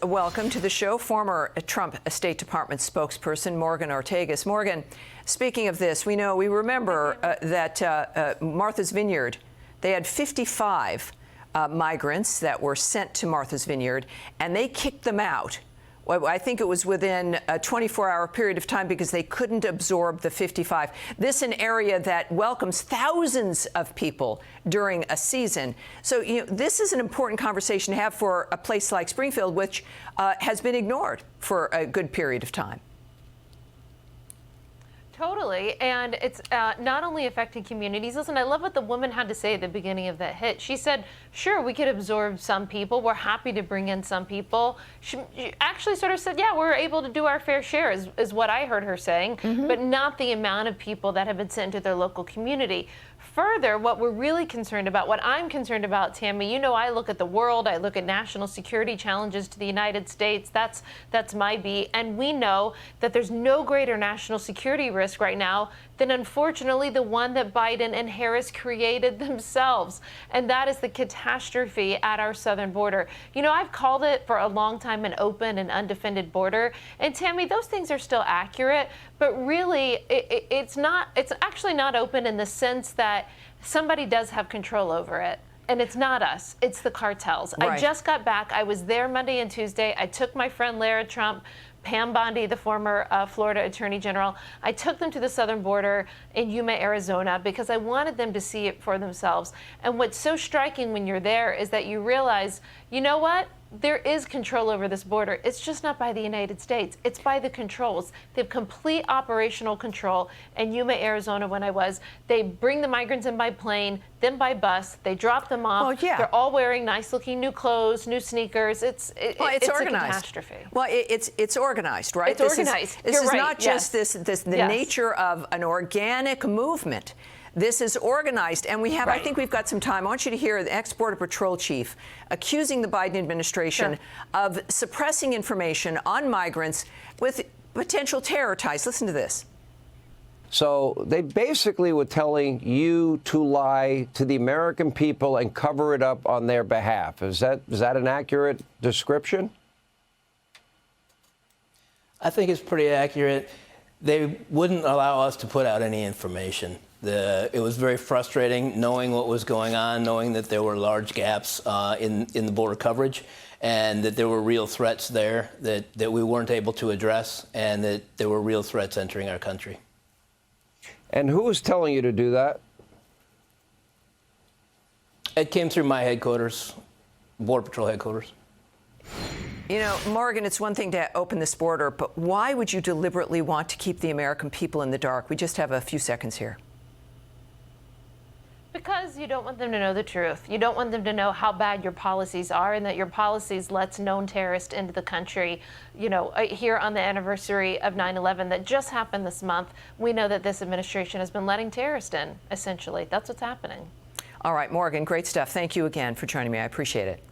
welcome to the show former Trump State Department spokesperson Morgan Ortagus. Morgan, speaking of this, we remember that Martha's Vineyard, they had 55 migrants that were sent to Martha's Vineyard, and they kicked them out. Well, I think it was within a 24-hour period of time because they couldn't absorb the 55. This an area that welcomes thousands of people during a season. So, this is an important conversation to have for a place like Springfield, which has been ignored for a good period of time. Totally, and it's not only affecting communities. Listen, I love what the woman had to say at the beginning of that hit. She said, sure, we could absorb some people. We're happy to bring in some people. She actually sort of said, yeah, we're able to do our fair share, is what I heard her saying, but not the amount of people that have been sent to their local community. Further, what we're really concerned about, what I'm concerned about, Tammy, I look at the world, I look at national security challenges to the United States. That's my beat. And we know that there's no greater national security risk right now than, unfortunately, the one that Biden and Harris created themselves. And that is the catastrophe at our southern border. I've called it for a long time an open and undefended border. And Tammy, those things are still accurate, but really it's actually not open in the sense that somebody does have control over it. And it's not us, it's the cartels. Right. I just got back. I was there Monday and Tuesday. I took my friend Lara Trump, Pam Bondi, the former Florida Attorney General. I took them to the southern border in Yuma, Arizona, because I wanted them to see it for themselves. And what's so striking when you're there is that you realize, you know what? There is control over this border. It's just not by the United States. It's by the controls. They have complete operational control. In Yuma, Arizona, when I was, they bring the migrants in by plane, then by bus. They drop them off. Well, yeah. They're all wearing nice-looking new clothes, new sneakers. It's organized. A catastrophe. Well, it's organized, right? It's organized. This is right. not just the nature of an organic movement. This is organized, and we have, I think we've got some time. I want you to hear the ex-Border Patrol chief accusing the Biden administration of suppressing information on migrants with potential terror ties. Listen to this. So they basically were telling you to lie to the American people and cover it up on their behalf. Is that an accurate description? I think it's pretty accurate. They wouldn't allow us to put out any information. It was very frustrating knowing what was going on, knowing that there were large gaps in the border coverage, and that there were real threats there that we weren't able to address, and that there were real threats entering our country. And who was telling you to do that? It came through my headquarters, Border Patrol headquarters. Morgan, it's one thing to open this border, but why would you deliberately want to keep the American people in the dark? We just have a few seconds here. Because you don't want them to know the truth. You don't want them to know how bad your policies are and that your policies lets known terrorists into the country. Here on the anniversary of 9/11 that just happened this month, we know that this administration has been letting terrorists in, essentially. That's what's happening. All right, Morgan, great stuff. Thank you again for joining me. I appreciate it.